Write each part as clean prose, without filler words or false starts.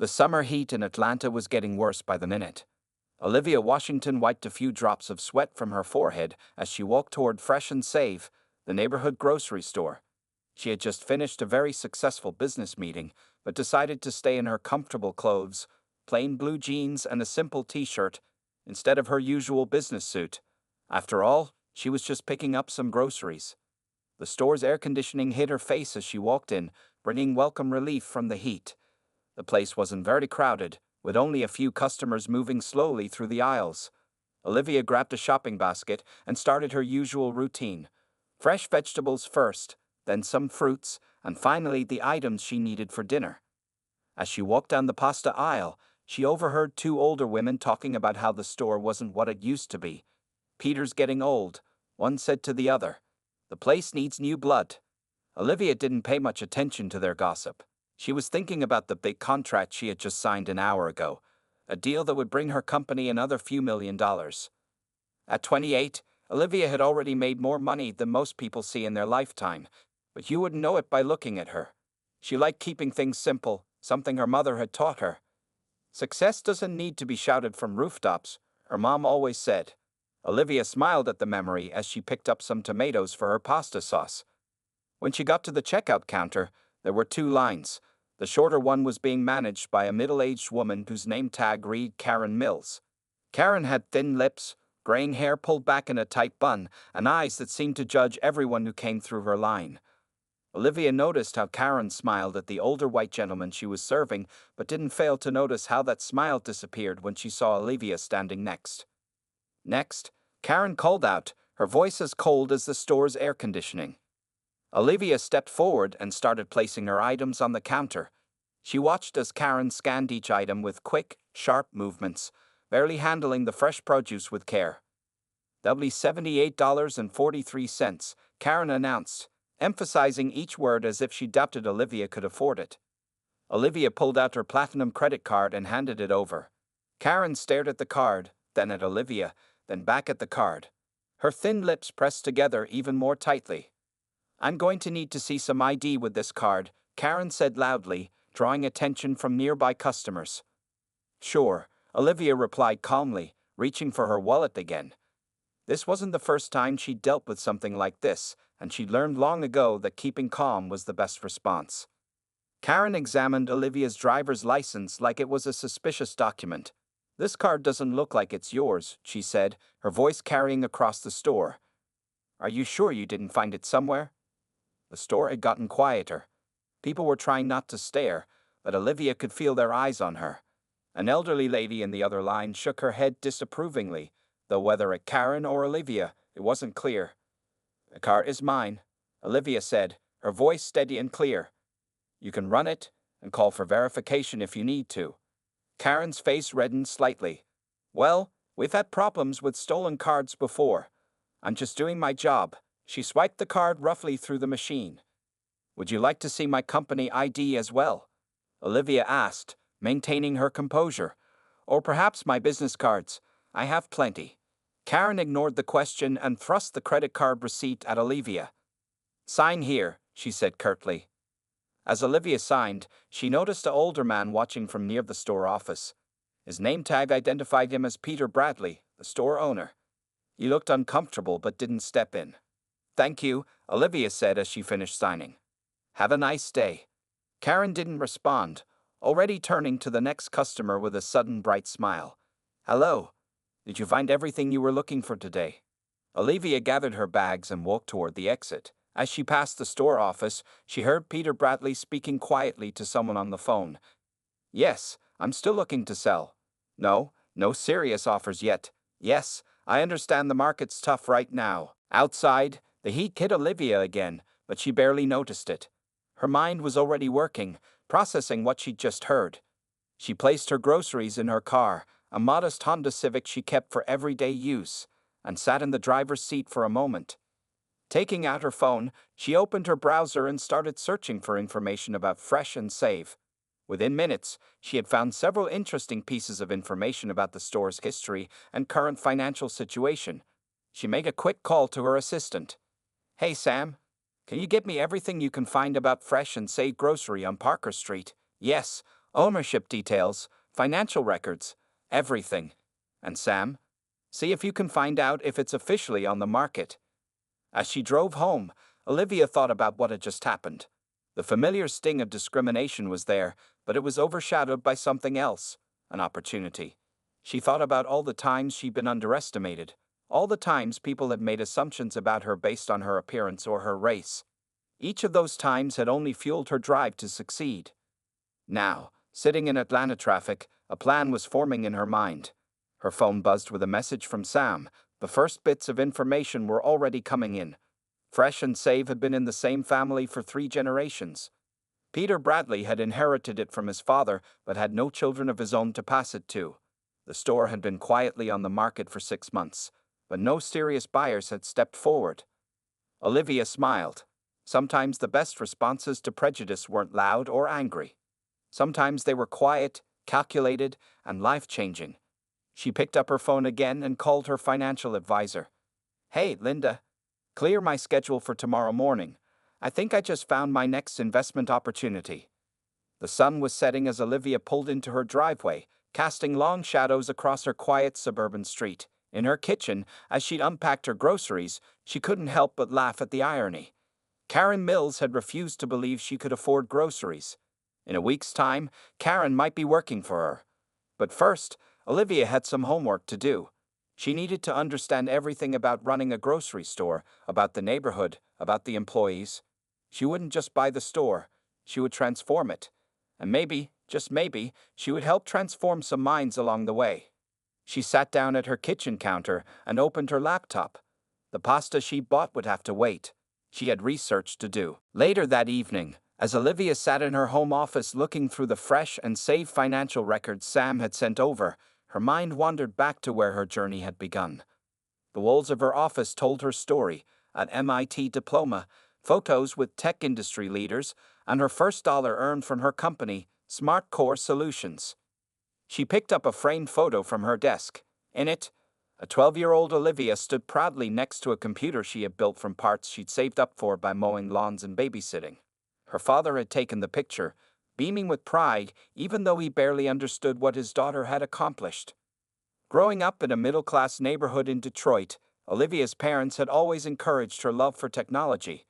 The summer heat in Atlanta was getting worse by the minute. Olivia Washington wiped a few drops of sweat from her forehead as she walked toward Fresh and Save, the neighborhood grocery store. She had just finished a very successful business meeting, but decided to stay in her comfortable clothes, plain blue jeans and a simple t-shirt, instead of her usual business suit. After all, she was just picking up some groceries. The store's air conditioning hit her face as she walked in, bringing welcome relief from the heat. The place wasn't very crowded, with only a few customers moving slowly through the aisles. Olivia grabbed a shopping basket and started her usual routine. Fresh vegetables first, then some fruits, and finally the items she needed for dinner. As she walked down the pasta aisle, she overheard two older women talking about how the store wasn't what it used to be. "Peter's getting old," one said to the other. "The place needs new blood." Olivia didn't pay much attention to their gossip. She was thinking about the big contract she had just signed an hour ago, a deal that would bring her company another few $1,000,000. At 28, Olivia had already made more money than most people see in their lifetime, but you wouldn't know it by looking at her. She liked keeping things simple, something her mother had taught her. "Success doesn't need to be shouted from rooftops," her mom always said. Olivia smiled at the memory as she picked up some tomatoes for her pasta sauce. When she got to the checkout counter, there were two lines. The shorter one was being managed by a middle-aged woman whose name tag read Karen Mills. Karen had thin lips, graying hair pulled back in a tight bun, and eyes that seemed to judge everyone who came through her line. Olivia noticed how Karen smiled at the older white gentleman she was serving, but didn't fail to notice how that smile disappeared when she saw Olivia standing next. Next, Karen called out, her voice as cold as the store's air conditioning. Olivia stepped forward and started placing her items on the counter. She watched as Karen scanned each item with quick, sharp movements, barely handling the fresh produce with care. "That'll be $78.43, Karen announced, emphasizing each word as if she doubted Olivia could afford it. Olivia pulled out her platinum credit card and handed it over. Karen stared at the card, then at Olivia, then back at the card. Her thin lips pressed together even more tightly. "I'm going to need to see some ID with this card," Karen said loudly, drawing attention from nearby customers. "Sure," Olivia replied calmly, reaching for her wallet again. This wasn't the first time she'd dealt with something like this, and she'd learned long ago that keeping calm was the best response. Karen examined Olivia's driver's license like it was a suspicious document. "This card doesn't look like it's yours," she said, her voice carrying across the store. "Are you sure you didn't find it somewhere?" The store had gotten quieter. People were trying not to stare, but Olivia could feel their eyes on her. An elderly lady in the other line shook her head disapprovingly, though whether at Karen or Olivia, it wasn't clear. "The car is mine," Olivia said, her voice steady and clear. "You can run it and call for verification if you need to." Karen's face reddened slightly. "Well, we've had problems with stolen cards before. I'm just doing my job." She swiped the card roughly through the machine. "Would you like to see my company ID as well?" Olivia asked, maintaining her composure. "Or perhaps my business cards. I have plenty." Karen ignored the question and thrust the credit card receipt at Olivia. "Sign here," she said curtly. As Olivia signed, she noticed an older man watching from near the store office. His name tag identified him as Peter Bradley, the store owner. He looked uncomfortable but didn't step in. "Thank you," Olivia said as she finished signing. "Have a nice day." Karen didn't respond, already turning to the next customer with a sudden bright smile. "Hello. Did you find everything you were looking for today?" Olivia gathered her bags and walked toward the exit. As she passed the store office, she heard Peter Bradley speaking quietly to someone on the phone. "Yes, I'm still looking to sell." No serious offers yet." "Yes, I understand the market's tough right now." Outside, the heat hit Olivia again, but she barely noticed it. Her mind was already working, processing what she'd just heard. She placed her groceries in her car, a modest Honda Civic she kept for everyday use, and sat in the driver's seat for a moment. Taking out her phone, she opened her browser and started searching for information about Fresh and Save. Within minutes, she had found several interesting pieces of information about the store's history and current financial situation. She made a quick call to her assistant. "Hey Sam, can you get me everything you can find about Fresh and Save Grocery on Parker Street?" "Yes," ownership details, financial records, everything. And Sam, see if you can find out if it's officially on the market. As she drove home, Olivia thought about what had just happened. The familiar sting of discrimination was there, but it was overshadowed by something else, an opportunity. She thought about all the times she'd been underestimated, all the times people had made assumptions about her based on her appearance or her race. Each of those times had only fueled her drive to succeed. Now, sitting in Atlanta traffic, a plan was forming in her mind. Her phone buzzed with a message from Sam. The first bits of information were already coming in. Fresh and Save had been in the same family for 3 generations. Peter Bradley had inherited it from his father, but had no children of his own to pass it to. The store had been quietly on the market for 6 months, but no serious buyers had stepped forward. Olivia smiled. Sometimes the best responses to prejudice weren't loud or angry. Sometimes they were quiet, calculated, and life-changing. She picked up her phone again and called her financial advisor. "Hey, Linda. Clear my schedule for tomorrow morning. I think I just found my next investment opportunity." The sun was setting as Olivia pulled into her driveway, casting long shadows across her quiet suburban street. In her kitchen, as she unpacked her groceries, she couldn't help but laugh at the irony. Karen Mills had refused to believe she could afford groceries. In a week's time, Karen might be working for her. But first, Olivia had some homework to do. She needed to understand everything about running a grocery store, about the neighborhood, about the employees. She wouldn't just buy the store, she would transform it. And maybe, just maybe, she would help transform some minds along the way. She sat down at her kitchen counter and opened her laptop. The pasta she bought would have to wait. She had research to do. Later that evening, as Olivia sat in her home office looking through the Fresh and Save financial records Sam had sent over, her mind wandered back to where her journey had begun. The walls of her office told her story: an MIT diploma, photos with tech industry leaders, and her first dollar earned from her company, Smart Core Solutions. She picked up a framed photo from her desk. In it, a 12-year-old Olivia stood proudly next to a computer she had built from parts she'd saved up for by mowing lawns and babysitting. Her father had taken the picture, beaming with pride even though he barely understood what his daughter had accomplished. Growing up in a middle-class neighborhood in Detroit, Olivia's parents had always encouraged her love for technology.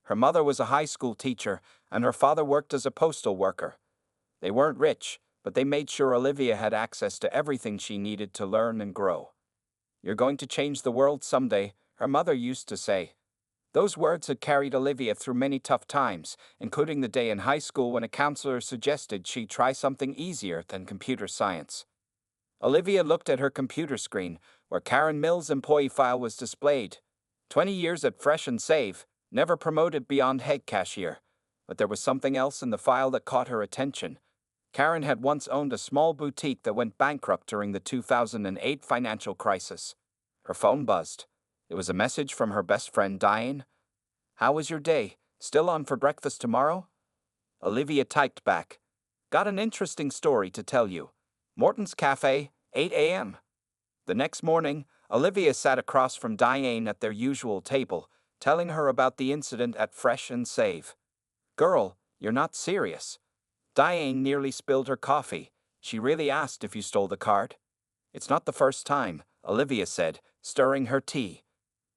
Her mother was a high school teacher, and her father worked as a postal worker. They weren't rich, but they made sure Olivia had access to everything she needed to learn and grow. "You're going to change the world someday," her mother used to say. Those words had carried Olivia through many tough times, including the day in high school when a counselor suggested she try something easier than computer science. Olivia looked at her computer screen, where Karen Mills' employee file was displayed. 20 years at Fresh and Save, never promoted beyond head cashier. But there was something else in the file that caught her attention. Karen had once owned a small boutique that went bankrupt during the 2008 financial crisis. Her phone buzzed. It was a message from her best friend Diane. "How was your day? Still on for breakfast tomorrow?" Olivia typed back. "Got an interesting story to tell you. Morton's Cafe, 8 a.m. The next morning, Olivia sat across from Diane at their usual table, telling her about the incident at Fresh and Save. "Girl, you're not serious." Diane nearly spilled her coffee. "She really asked if you stole the card?" "It's not the first time," Olivia said, stirring her tea.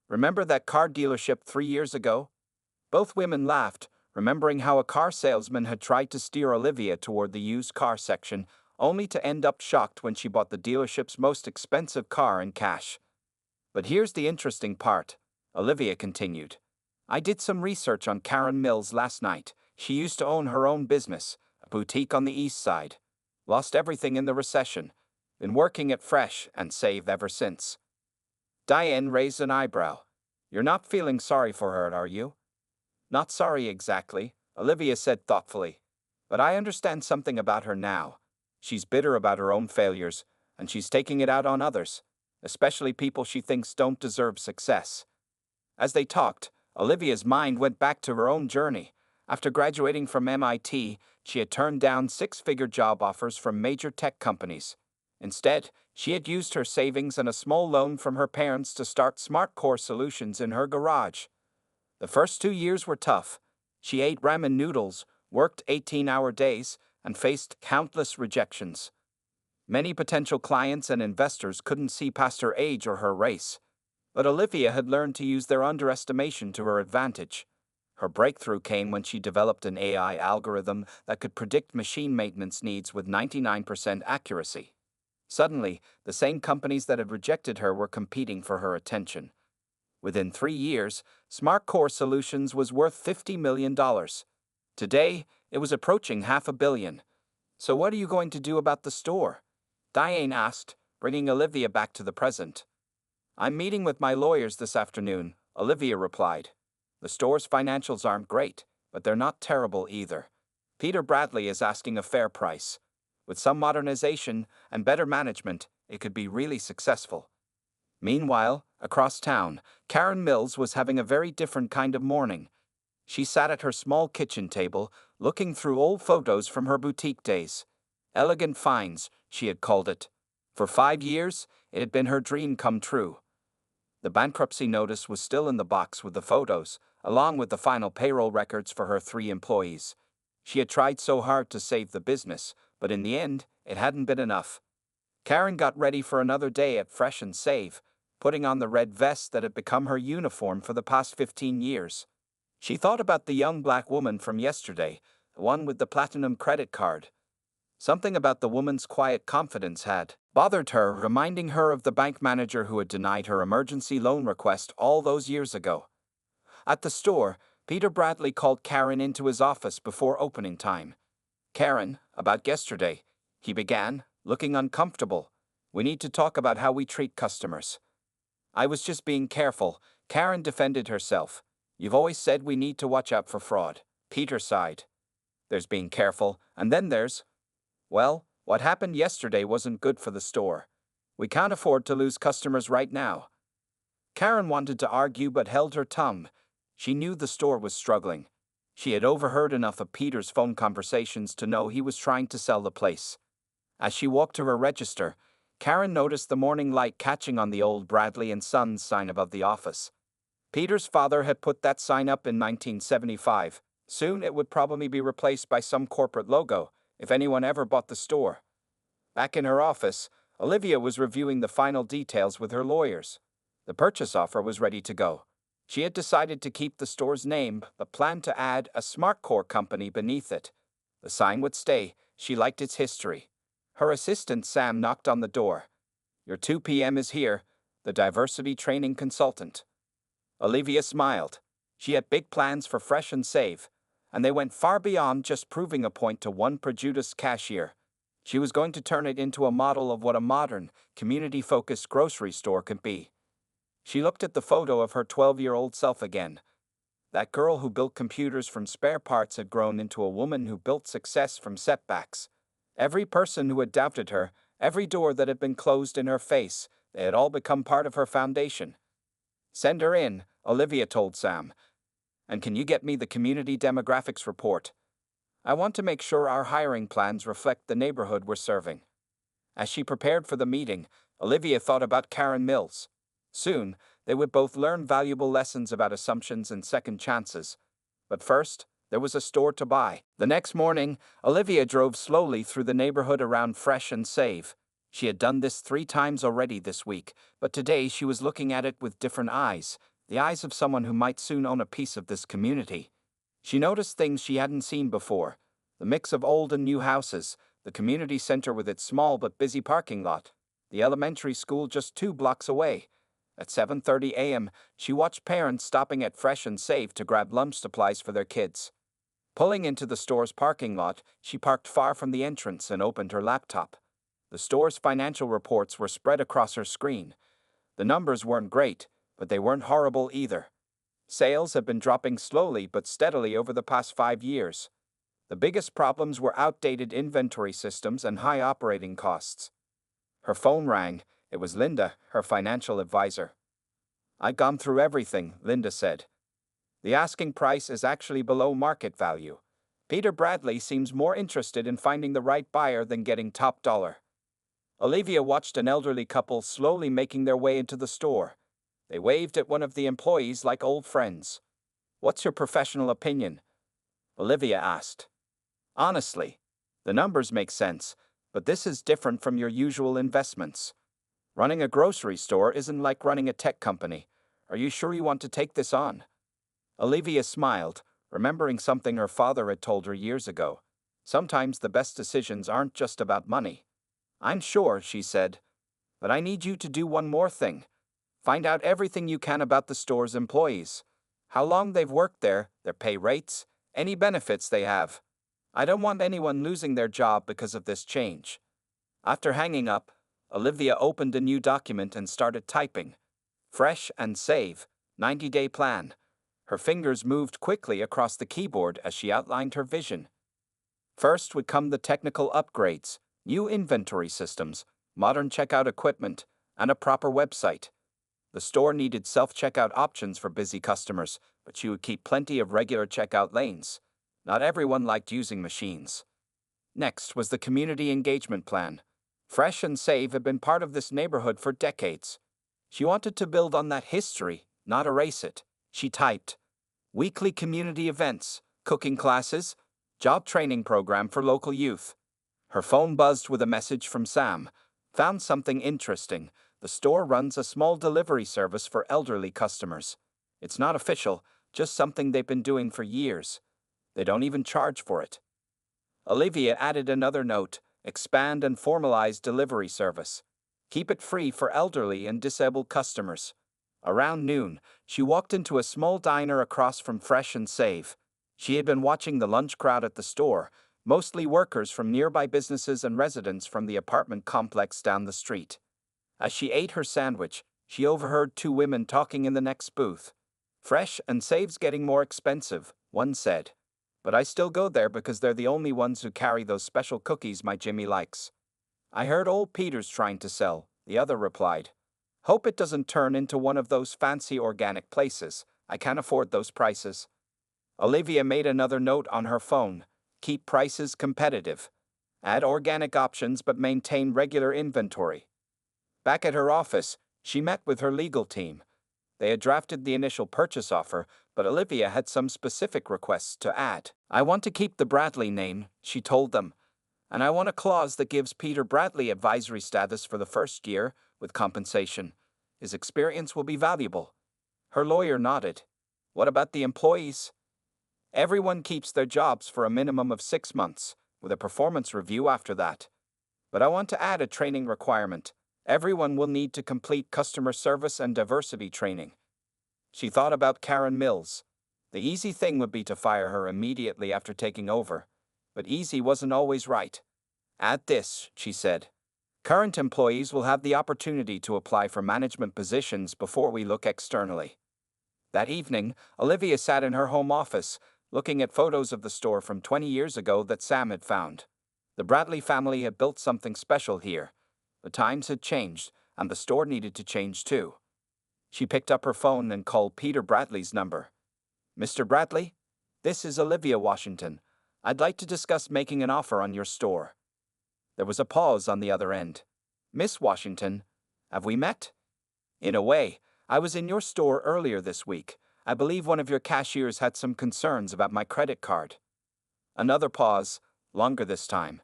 "Remember that car dealership 3 years ago?" Both women laughed, remembering how a car salesman had tried to steer Olivia toward the used car section, only to end up shocked when she bought the dealership's most expensive car in cash. "But here's the interesting part," Olivia continued. "I did some research on Karen Mills last night. She used to own her own business, a boutique on the east side. Lost everything in the recession. Been working at Fresh and Save ever since." Diane raised an eyebrow. "You're not feeling sorry for her, are you?" "Not sorry exactly," Olivia said thoughtfully. "But I understand something about her now. She's bitter about her own failures, and she's taking it out on others, especially people she thinks don't deserve success." As they talked, Olivia's mind went back to her own journey. After graduating from MIT, she had turned down 6-figure job offers from major tech companies. Instead, she had used her savings and a small loan from her parents to start Smart Core Solutions in her garage. The first 2 years were tough. She ate ramen noodles, worked 18-hour days, and faced countless rejections. Many potential clients and investors couldn't see past her age or her race. But Olivia had learned to use their underestimation to her advantage. Her breakthrough came when she developed an AI algorithm that could predict machine maintenance needs with 99% accuracy. Suddenly, the same companies that had rejected her were competing for her attention. Within 3 years, Smart Core Solutions was worth $50 million. Today, it was approaching $500 million. So what are you going to do about the store? Diane asked, bringing Olivia back to the present. I'm meeting with my lawyers this afternoon, Olivia replied. The store's financials aren't great, but they're not terrible either. Peter Bradley is asking a fair price. With some modernization and better management, it could be really successful. Meanwhile, across town, Karen Mills was having a very different kind of morning. She sat at her small kitchen table, looking through old photos from her boutique days. Elegant finds, she had called it. For 5 years, it had been her dream come true. The bankruptcy notice was still in the box with the photos, along with the final payroll records for her 3 employees. She had tried so hard to save the business, but in the end, it hadn't been enough. Karen got ready for another day at Fresh and Save, putting on the red vest that had become her uniform for the past 15 years. She thought about the young black woman from yesterday, the one with the platinum credit card. Something about the woman's quiet confidence had bothered her, reminding her of the bank manager who had denied her emergency loan request all those years ago. At the store, Peter Bradley called Karen into his office before opening time. Karen, about yesterday, he began, looking uncomfortable. We need to talk about how we treat customers. I was just being careful, Karen defended herself. You've always said we need to watch out for fraud. Peter sighed. There's being careful, and then there's... Well, what happened yesterday wasn't good for the store. We can't afford to lose customers right now. Karen wanted to argue but held her tongue. She knew the store was struggling. She had overheard enough of Peter's phone conversations to know he was trying to sell the place. As she walked to her register, Karen noticed the morning light catching on the old Bradley and Sons sign above the office. Peter's father had put that sign up in 1975. Soon it would probably be replaced by some corporate logo, if anyone ever bought the store. Back in her office, Olivia was reviewing the final details with her lawyers. The purchase offer was ready to go. She had decided to keep the store's name, but planned to add a Smart Core company beneath it. The sign would stay. She liked its history. Her assistant Sam knocked on the door. Your 2 p.m. is here, the diversity training consultant. Olivia smiled. She had big plans for Fresh and Save, and they went far beyond just proving a point to one prejudiced cashier. She was going to turn it into a model of what a modern, community-focused grocery store could be. She looked at the photo of her 12-year-old self again. That girl who built computers from spare parts had grown into a woman who built success from setbacks. Every person who had doubted her, every door that had been closed in her face, they had all become part of her foundation. Send her in, Olivia told Sam. And can you get me the community demographics report? I want to make sure our hiring plans reflect the neighborhood we're serving. As she prepared for the meeting, Olivia thought about Karen Mills. Soon, they would both learn valuable lessons about assumptions and second chances. But first, there was a store to buy. The next morning, Olivia drove slowly through the neighborhood around Fresh and Save. She had done this 3 times already this week, but today she was looking at it with different eyes, the eyes of someone who might soon own a piece of this community. She noticed things she hadn't seen before: the mix of old and new houses, the community center with its small but busy parking lot, the elementary school just 2 blocks away. At 7:30 a.m., she watched parents stopping at Fresh and Save to grab lunch supplies for their kids. Pulling into the store's parking lot, she parked far from the entrance and opened her laptop. The store's financial reports were spread across her screen. The numbers weren't great, but they weren't horrible either. Sales had been dropping slowly but steadily over the past 5 years. The biggest problems were outdated inventory systems and high operating costs. Her phone rang. It was Linda, her financial advisor. I've gone through everything, Linda said. The asking price is actually below market value. Peter Bradley seems more interested in finding the right buyer than getting top dollar. Olivia watched an elderly couple slowly making their way into the store. They waved at one of the employees like old friends. What's your professional opinion? Olivia asked. Honestly, The numbers make sense, but this is different from your usual investments. Running a grocery store isn't like running a tech company. Are you sure you want to take this on? Olivia smiled, remembering something her father had told her years ago. Sometimes the best decisions aren't just about money. I'm sure, she said, but I need you to do one more thing. Find out everything you can about the store's employees. How long they've worked there, their pay rates, any benefits they have. I don't want anyone losing their job because of this change. After hanging up, Olivia opened a new document and started typing. Fresh and save, 90-day plan. Her fingers moved quickly across the keyboard as she outlined her vision. First would come the technical upgrades, new inventory systems, modern checkout equipment, and a proper website. The store needed self-checkout options for busy customers, but she would keep plenty of regular checkout lanes. Not everyone liked using machines. Next was the community engagement plan. Fresh and Save had been part of this neighborhood for decades. She wanted to build on that history, not erase it. She typed, weekly community events, cooking classes, job training program for local youth. Her phone buzzed with a message from Sam. Found something interesting. The store runs a small delivery service for elderly customers. It's not official, just something they've been doing for years. They don't even charge for it. Olivia added another note, expand and formalize delivery service. Keep it free for elderly and disabled customers. Around noon, she walked into a small diner across from Fresh and Save. She had been watching the lunch crowd at the store, mostly workers from nearby businesses and residents from the apartment complex down the street. As she ate her sandwich, she overheard two women talking in the next booth. Fresh and Save's getting more expensive, one said. But I still go there because they're the only ones who carry those special cookies my Jimmy likes. I heard old Peter's trying to sell, the other replied. Hope it doesn't turn into one of those fancy organic places. I can't afford those prices. Olivia made another note on her phone. Keep prices competitive. Add organic options but maintain regular inventory. Back at her office, she met with her legal team. They had drafted the initial purchase offer, but Olivia had some specific requests to add. I want to keep the Bradley name, she told them, and I want a clause that gives Peter Bradley advisory status for the first year, with compensation. His experience will be valuable. Her lawyer nodded. What about the employees? Everyone keeps their jobs for a minimum of 6 months, with a performance review after that. But I want to add a training requirement. Everyone will need to complete customer service and diversity training. She thought about Karen Mills. The easy thing would be to fire her immediately after taking over, but easy wasn't always right. Add this, she said. Current employees will have the opportunity to apply for management positions before we look externally. That evening, Olivia sat in her home office, looking at photos of the store from 20 years ago that Sam had found. The Bradley family had built something special here. The times had changed, and the store needed to change too. She picked up her phone and called Peter Bradley's number. Mr. Bradley, this is Olivia Washington. I'd like to discuss making an offer on your store. There was a pause on the other end. Miss Washington, have we met? In a way, I was in your store earlier this week. I believe one of your cashiers had some concerns about my credit card. Another pause, longer this time.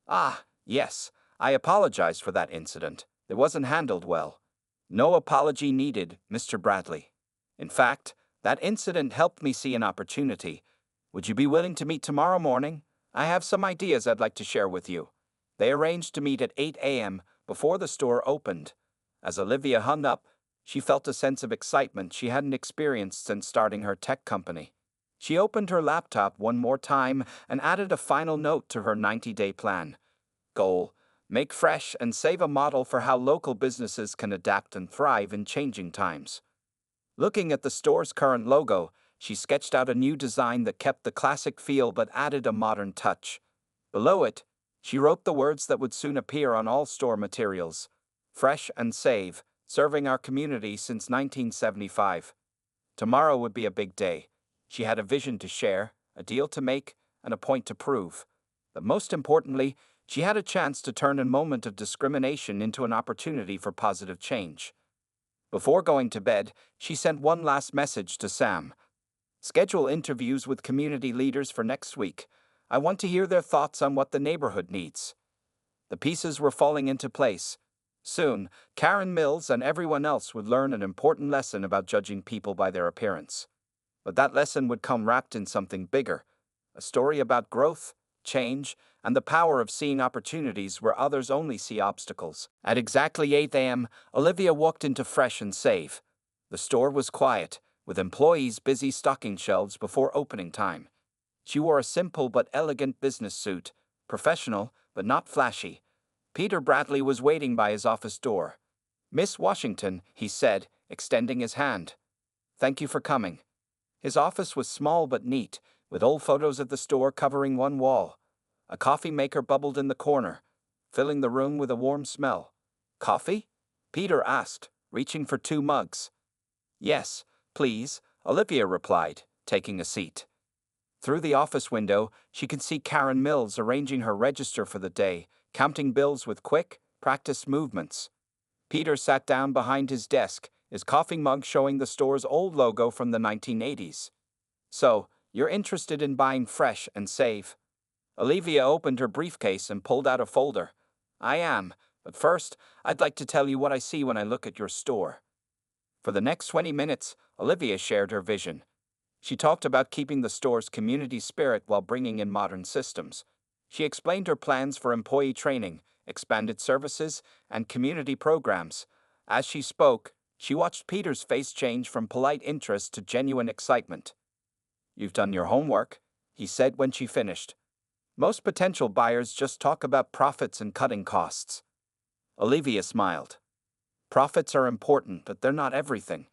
Ah, yes. I apologize for that incident. It wasn't handled well. No apology needed, Mr. Bradley. In fact, that incident helped me see an opportunity. Would you be willing to meet tomorrow morning? I have some ideas I'd like to share with you. They arranged to meet at 8 a.m. before the store opened. As Olivia hung up, she felt a sense of excitement she hadn't experienced since starting her tech company. She opened her laptop one more time and added a final note to her 90-day plan. Goal: make fresh and save a model for how local businesses can adapt and thrive in changing times. Looking at the store's current logo, she sketched out a new design that kept the classic feel but added a modern touch. Below it, she wrote the words that would soon appear on all store materials. Fresh and Save, serving our community since 1975. Tomorrow would be a big day. She had a vision to share, a deal to make, and a point to prove. But most importantly, she had a chance to turn a moment of discrimination into an opportunity for positive change. Before going to bed, she sent one last message to Sam. Schedule interviews with community leaders for next week. I want to hear their thoughts on what the neighborhood needs. The pieces were falling into place. Soon, Karen Mills and everyone else would learn an important lesson about judging people by their appearance. But that lesson would come wrapped in something bigger, a story about growth, change, and the power of seeing opportunities where others only see obstacles. At exactly 8 a.m., Olivia walked into Fresh and Save. The store was quiet, with employees busy stocking shelves before opening time. She wore a simple but elegant business suit, professional but not flashy. Peter Bradley was waiting by his office door. "Miss Washington," he said, extending his hand. "Thank you for coming." His office was small but neat, with old photos of the store covering one wall. A coffee maker bubbled in the corner, filling the room with a warm smell. "Coffee?" Peter asked, reaching for 2 mugs. "Yes, please," Olivia replied, taking a seat. Through the office window, she could see Karen Mills arranging her register for the day, counting bills with quick, practiced movements. Peter sat down behind his desk, his coffee mug showing the store's old logo from the 1980s. "So, you're interested in buying Fresh and Save?" Olivia opened her briefcase and pulled out a folder. "I am, but first, I'd like to tell you what I see when I look at your store." For the next 20 minutes, Olivia shared her vision. She talked about keeping the store's community spirit while bringing in modern systems. She explained her plans for employee training, expanded services, and community programs. As she spoke, she watched Peter's face change from polite interest to genuine excitement. "You've done your homework," he said when she finished. "Most potential buyers just talk about profits and cutting costs." Olivia smiled. "Profits are important, but they're not everything.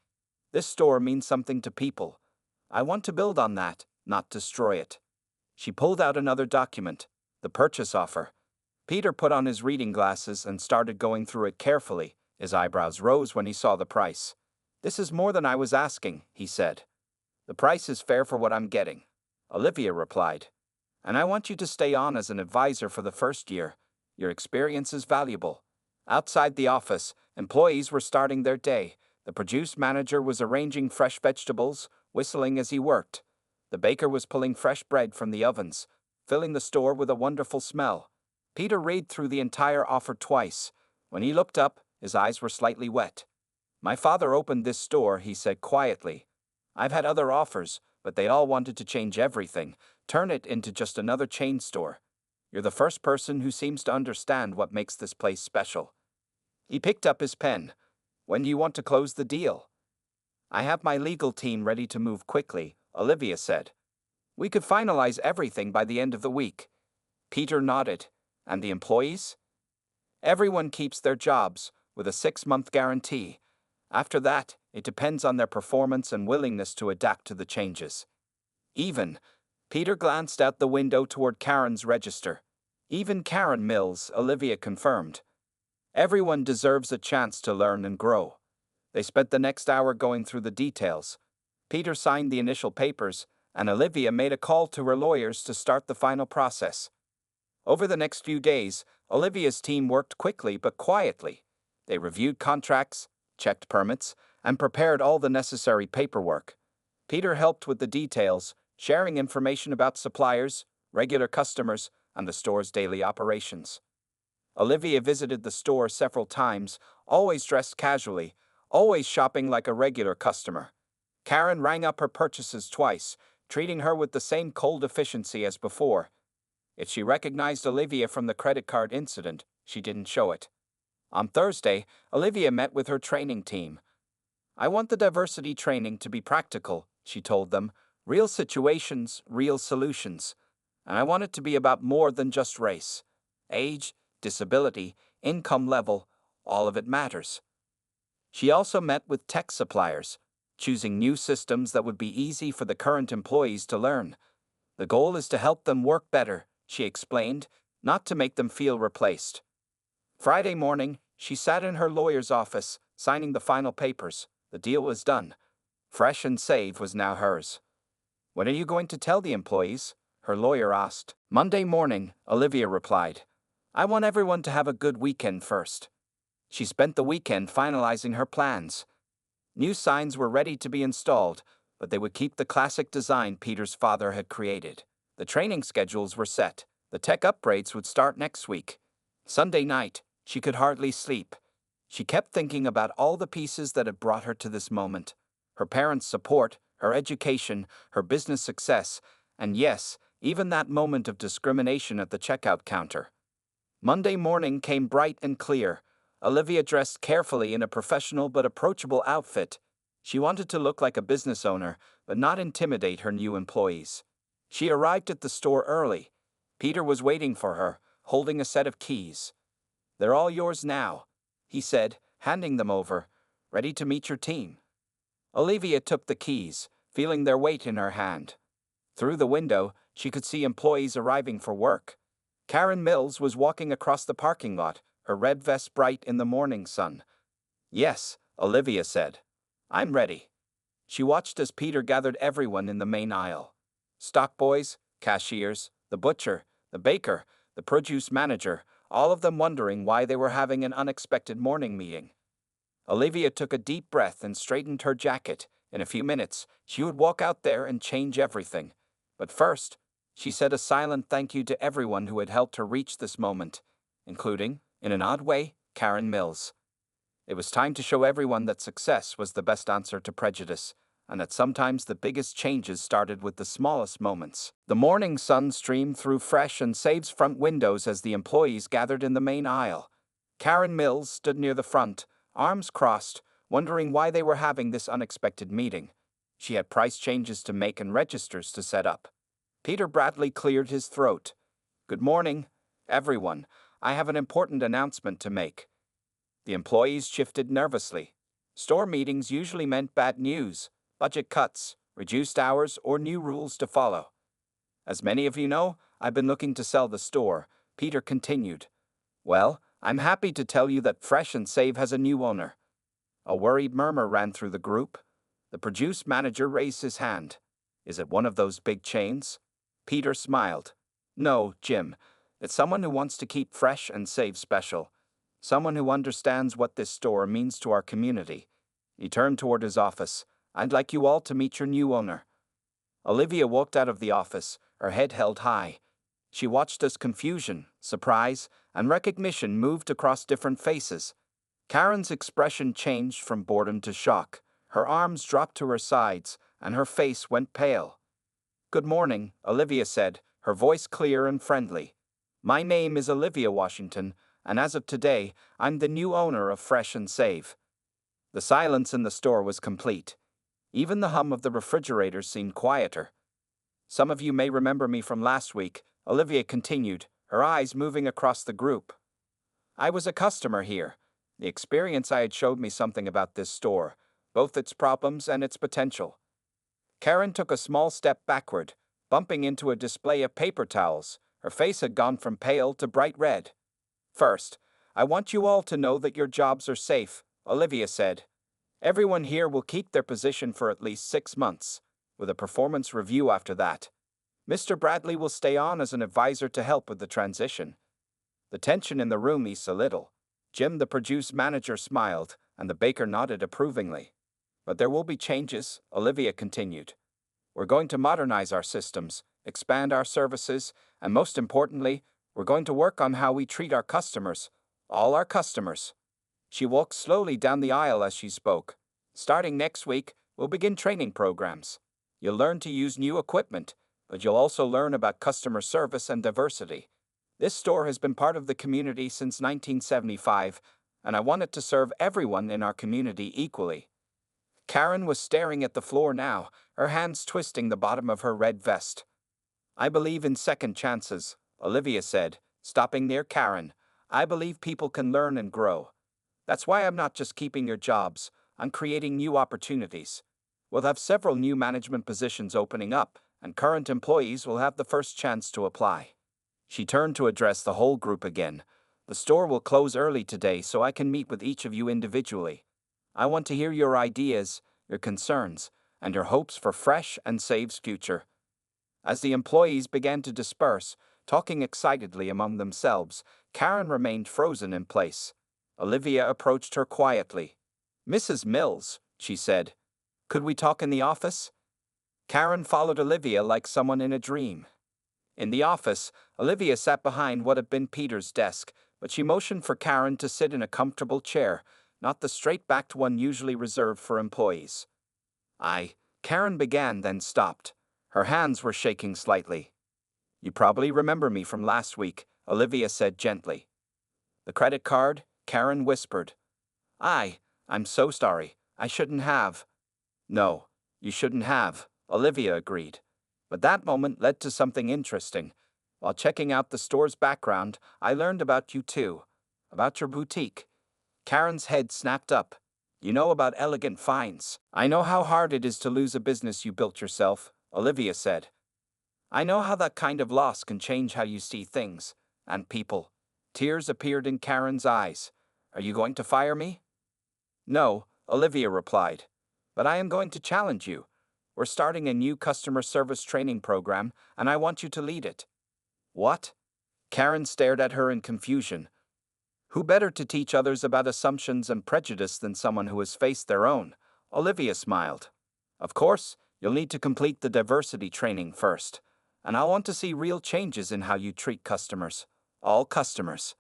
This store means something to people. I want to build on that, not destroy it." She pulled out another document, the purchase offer. Peter put on his reading glasses and started going through it carefully. His eyebrows rose when he saw the price. "This is more than I was asking," he said. "The price is fair for what I'm getting," Olivia replied. "And I want you to stay on as an advisor for the first year. Your experience is valuable." Outside the office, employees were starting their day. The produce manager was arranging fresh vegetables, whistling as he worked. The baker was pulling fresh bread from the ovens, filling the store with a wonderful smell. Peter read through the entire offer twice. When he looked up, his eyes were slightly wet. "My father opened this store," he said quietly. "I've had other offers, but they all wanted to change everything, turn it into just another chain store. You're the first person who seems to understand what makes this place special." He picked up his pen. "When do you want to close the deal?" "I have my legal team ready to move quickly," Olivia said. "We could finalize everything by the end of the week." Peter nodded. "And the employees?" "Everyone keeps their jobs, with a 6-month guarantee. After that, it depends on their performance and willingness to adapt to the changes." "Even," Peter glanced out the window toward Karen's register. "Even Karen Mills," Olivia confirmed. "Everyone deserves a chance to learn and grow." They spent the next hour going through the details. Peter signed the initial papers, and Olivia made a call to her lawyers to start the final process. Over the next few days, Olivia's team worked quickly but quietly. They reviewed contracts, checked permits, and prepared all the necessary paperwork. Peter helped with the details, sharing information about suppliers, regular customers, and the store's daily operations. Olivia visited the store several times, always dressed casually, always shopping like a regular customer. Karen rang up her purchases twice, treating her with the same cold efficiency as before. If she recognized Olivia from the credit card incident, she didn't show it. On Thursday, Olivia met with her training team. "I want the diversity training to be practical," she told them. "Real situations, real solutions. And I want it to be about more than just race. Age, disability, income level, all of it matters." She also met with tech suppliers, choosing new systems that would be easy for the current employees to learn. "The goal is to help them work better," she explained, "not to make them feel replaced." Friday morning, she sat in her lawyer's office, signing the final papers. The deal was done. Fresh and Save was now hers. "When are you going to tell the employees?" her lawyer asked. "Monday morning," Olivia replied. "I want everyone to have a good weekend first." She spent the weekend finalizing her plans. New signs were ready to be installed, but they would keep the classic design Peter's father had created. The training schedules were set. The tech upgrades would start next week. Sunday night, she could hardly sleep. She kept thinking about all the pieces that had brought her to this moment. Her parents' support, her education, her business success, and yes, even that moment of discrimination at the checkout counter. Monday morning came bright and clear. Olivia dressed carefully in a professional but approachable outfit. She wanted to look like a business owner, but not intimidate her new employees. She arrived at the store early. Peter was waiting for her, holding a set of keys. "They're all yours now," he said, handing them over. "Ready to meet your team." Olivia took the keys, feeling their weight in her hand. Through the window, she could see employees arriving for work. Karen Mills was walking across the parking lot, her red vest bright in the morning sun. "Yes," Olivia said. "I'm ready." She watched as Peter gathered everyone in the main aisle. Stock boys, cashiers, the butcher, the baker, the produce manager, all of them wondering why they were having an unexpected morning meeting. Olivia took a deep breath and straightened her jacket. In a few minutes, she would walk out there and change everything. But first, she said a silent thank you to everyone who had helped her reach this moment, including, in an odd way, Karen Mills. It was time to show everyone that success was the best answer to prejudice, and that sometimes the biggest changes started with the smallest moments. The morning sun streamed through Fresh and Save's front windows as the employees gathered in the main aisle. Karen Mills stood near the front, arms crossed, wondering why they were having this unexpected meeting. She had price changes to make and registers to set up. Peter Bradley cleared his throat. "Good morning, everyone. I have an important announcement to make." The employees shifted nervously. Store meetings usually meant bad news, budget cuts, reduced hours, or new rules to follow. "As many of you know, I've been looking to sell the store," Peter continued. "Well, I'm happy to tell you that Fresh and Save has a new owner." A worried murmur ran through the group. The produce manager raised his hand. "Is it one of those big chains?" Peter smiled. "No, Jim. It's someone who wants to keep Fresh and Save special. Someone who understands what this store means to our community." He turned toward his office. "I'd like you all to meet your new owner." Olivia walked out of the office, her head held high. She watched as confusion, surprise, and recognition moved across different faces. Karen's expression changed from boredom to shock. Her arms dropped to her sides, and her face went pale. "Good morning," Olivia said, her voice clear and friendly. "My name is Olivia Washington, and as of today, I'm the new owner of Fresh and Save." The silence in the store was complete. Even the hum of the refrigerator seemed quieter. "Some of you may remember me from last week," Olivia continued, her eyes moving across the group. "I was a customer here. The experience I had showed me something about this store, both its problems and its potential." Karen took a small step backward, bumping into a display of paper towels. Her face had gone from pale to bright red. "First, I want you all to know that your jobs are safe," Olivia said. "Everyone here will keep their position for at least 6 months, with a performance review after that. Mr. Bradley will stay on as an advisor to help with the transition." The tension in the room eased a little. Jim, the produce manager, smiled, and the baker nodded approvingly. "But there will be changes," Olivia continued. "We're going to modernize our systems, expand our services, and most importantly, we're going to work on how we treat our customers, all our customers." She walked slowly down the aisle as she spoke. "Starting next week, we'll begin training programs. You'll learn to use new equipment, but you'll also learn about customer service and diversity. This store has been part of the community since 1975, and I want it to serve everyone in our community equally." Karen was staring at the floor now, her hands twisting the bottom of her red vest. "I believe in second chances," Olivia said, stopping near Karen. "I believe people can learn and grow. That's why I'm not just keeping your jobs, I'm creating new opportunities. We'll have several new management positions opening up, and current employees will have the first chance to apply." She turned to address the whole group again. "The store will close early today so I can meet with each of you individually. I want to hear your ideas, your concerns, and your hopes for Fresh and Save's future." As the employees began to disperse, talking excitedly among themselves, Karen remained frozen in place. Olivia approached her quietly. "Mrs. Mills," she said, "could we talk in the office?" Karen followed Olivia like someone in a dream. In the office, Olivia sat behind what had been Peter's desk, but she motioned for Karen to sit in a comfortable chair, not the straight-backed one usually reserved for employees. Karen began, then stopped. Her hands were shaking slightly. You probably remember me from last week, Olivia said gently. The credit card? Karen whispered. I'm so sorry. I shouldn't have. No, you shouldn't have, Olivia agreed. But that moment led to something interesting. While checking out the store's background, I learned about you too. About your boutique. Karen's head snapped up. You know about Elegant Finds. I know how hard it is to lose a business you built yourself, Olivia said. I know how that kind of loss can change how you see things and people. Tears appeared in Karen's eyes. Are you going to fire me? No, Olivia replied. But I am going to challenge you. We're starting a new customer service training program, and I want you to lead it. What? Karen stared at her in confusion. Who better to teach others about assumptions and prejudice than someone who has faced their own? Olivia smiled. Of course, you'll need to complete the diversity training first. And I want to see real changes in how you treat customers. All customers.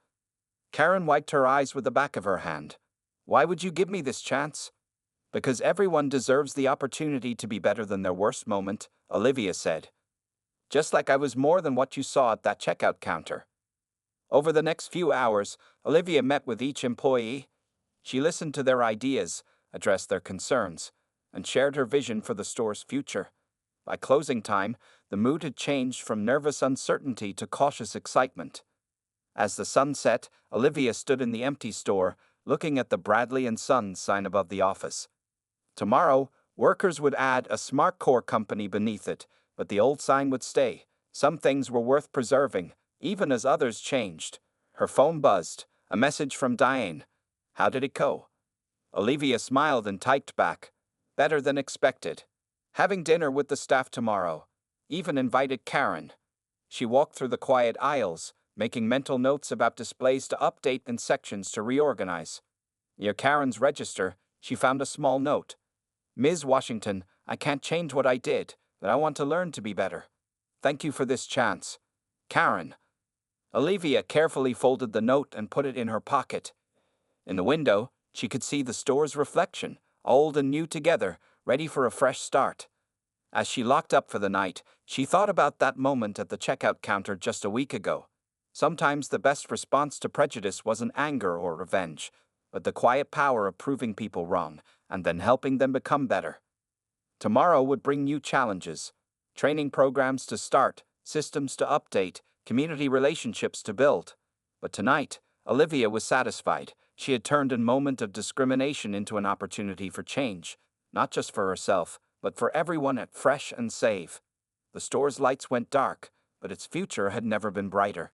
Karen wiped her eyes with the back of her hand. Why would you give me this chance? Because everyone deserves the opportunity to be better than their worst moment, Olivia said. Just like I was more than what you saw at that checkout counter. Over the next few hours, Olivia met with each employee. She listened to their ideas, addressed their concerns, and shared her vision for the store's future. By closing time, the mood had changed from nervous uncertainty to cautious excitement. As the sun set, Olivia stood in the empty store, looking at the Bradley & Sons sign above the office. Tomorrow, workers would add a Smart Core company beneath it, but the old sign would stay. Some things were worth preserving, even as others changed. Her phone buzzed, a message from Diane. How did it go? Olivia smiled and typed back. Better than expected. Having dinner with the staff tomorrow. Even invited Karen. She walked through the quiet aisles, making mental notes about displays to update and sections to reorganize. Near Karen's register, she found a small note. Ms. Washington, I can't change what I did, but I want to learn to be better. Thank you for this chance. Karen. Olivia carefully folded the note and put it in her pocket. In the window, she could see the store's reflection, old and new together, ready for a fresh start. As she locked up for the night, she thought about that moment at the checkout counter just a week ago. Sometimes the best response to prejudice wasn't anger or revenge, but the quiet power of proving people wrong and then helping them become better. Tomorrow would bring new challenges. Training programs to start, systems to update, community relationships to build. But tonight, Olivia was satisfied. She had turned a moment of discrimination into an opportunity for change, not just for herself, but for everyone at Fresh and Save. The store's lights went dark, but its future had never been brighter.